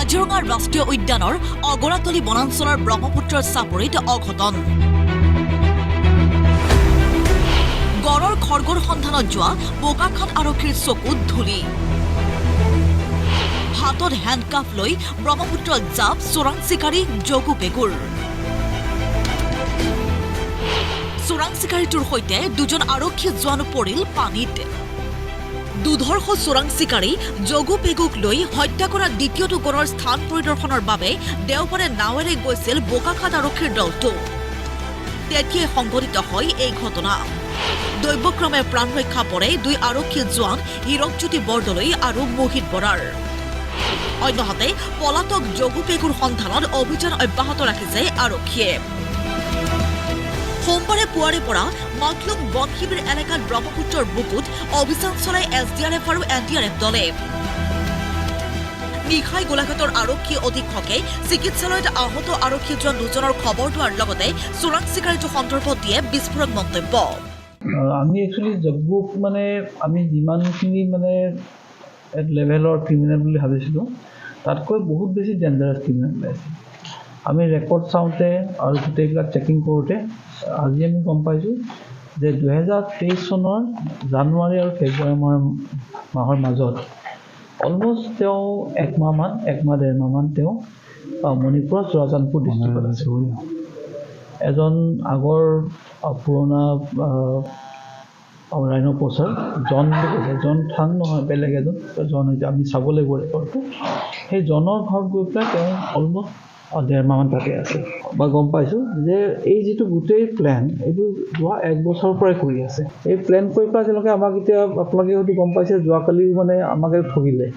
কাজিৰঙা ৰাষ্ট্ৰীয় উদ্যানৰ অগৰাতলী বনাঞ্চলৰ ব্ৰহ্মপুত্ৰৰ চাপৰিত অঘটন গড়ৰ খৰ্গৰ সন্ধানত যোৱা বোকাখাত আৰক্ষীৰ চকুত ধূলি হাতত হেণ্ডকাফ লৈ ব্ৰহ্মপুত্ৰত জাপ চোৰাং চিকাৰী জগু পেগুৰ চোৰাং চিকাৰীটোৰ সৈতে দুজন আৰক্ষী জোৱান পৰিল পানীত দুধৰ্ষ চোৰাং চিকাৰী জগু পেগুক লৈ হত্যা কৰা দ্বিতীয়টো গড়ৰ স্থান পৰিদৰ্শনৰ বাবে দেওবাৰে নাৱেৰে গৈছিল বোকাখাত আৰক্ষীৰ দলটো তেতিয়াই সংঘটিত হয় এই ঘটনা দৈৱক্ৰমে প্ৰাণ ৰক্ষা পৰে দুই আৰক্ষী জোৱান হীৰকজ্যোতি বৰদলৈ আৰু মোহিত বৰাৰ অন্যহাতে পলাতক জগু পেগুৰ সন্ধানত অভিযান অব্যাহত ৰাখিছে আৰক্ষীয়ে সোমবাৰে পুৱাৰে পৰা মাকলুং বন শিবিৰ এলেকাত ব্ৰহ্মপুত্ৰৰ বুকুত অভিযান চলাই SDRF আৰু NDRF দলে নিশাই গোলাঘাটৰ আৰক্ষী অধীক্ষকে চিকিৎসালয়ত আহত আৰক্ষী জোৱান দুজনৰ খবৰ লোৱাৰ লগতে চোৰাং চিকাৰীটো সন্দৰ্ভত দিয়ে বিস্ফোৰক মন্তব্য আমি একচুৱেলি জগবুক আমি যিমানখিনি লেভেলৰ ক্ৰিমিনেল বুলি ভাবিছিলোঁ তাতকৈ বহুত বেছি ডেঞ্জাৰাছ ক্ৰিমিনেল ওলাইছে আমি ৰেকৰ্ড চাওঁতে আৰু গোটেইবিলাক চেকিং কৰোঁতে আজি আমি গম পাইছোঁ যে 2023 চনৰ জানুৱাৰী আৰু ফেব্ৰুৱাৰী মাহৰ মাজত অলমষ্ট তেওঁ এক মাহ ডেৰ মাহমান তেওঁ মণিপুৰৰ চুৰাচান্দপুৰ ডিষ্ট্ৰিক্টত আছে এজন আগৰ পুৰণা ৰাইন' পোচাৰ জন বুলি কৈছে জন থান নহয় বেলেগ জন হৈছে আমি চাব লাগিব ৰেকৰ্ডটো সেই জনৰ ঘৰত গৈ পেলাই তেওঁ অলমষ্ট ডেৰ মাহমান তাতে আছে বা গম পাইছোঁ যে এই যিটো গোটেই প্লেন এইটো যোৱা এক বছৰৰ পৰাই কৰি আছে এই প্লেন কৰি পেলাই তেওঁলোকে আমাক এতিয়া আপোনালোকে হয়তো গম পাইছে যোৱাকালিও আমাকে ঠগিলে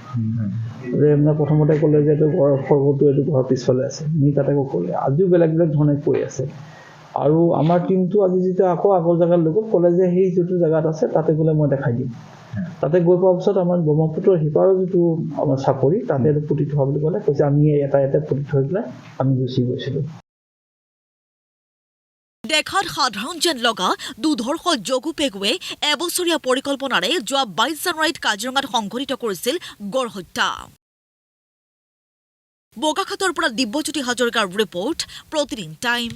যে প্ৰথমতে ক'লে যে এইটো ঘৰৰ খৰ্গটো এইটো ঘৰৰ পিছফালে আছে নি তাতে ক'লে আজিও বেলেগ ধৰণে কৈ আছে আৰু আমাৰ টিমটো আজি যেতিয়া আকৌ আগৰ জেগাত লৈ গ'ল ক'লে যে সেই যিটো জেগাত আছে তাতে গ'লে মই দেখাই দিম তাতে গৈ পোৱাৰ পিছত আমাৰ ব্ৰহ্মপুত্ৰৰ সিপাৰৰ যিটো আমাৰ চাপৰি তাতে পুতি থোৱা বুলি ক'লে কৈছে আমি এটা পুতি থৈ পেলাই আমি গুচি গৈছিলোঁ দেখাত সাধাৰণ যেন লগা দুধৰ্ষ জগু পেগুৱে এবছৰীয়া পৰিকল্পনাৰে যোৱা 22 জানুৱাৰীত কাজিৰঙাত সংঘটিত কৰিছিল গড় হত্যা বোকাখাতৰ পৰা দিব্যজ্যোতি হাজৰিকাৰ ৰিপৰ্ট প্ৰতিদিন টাইম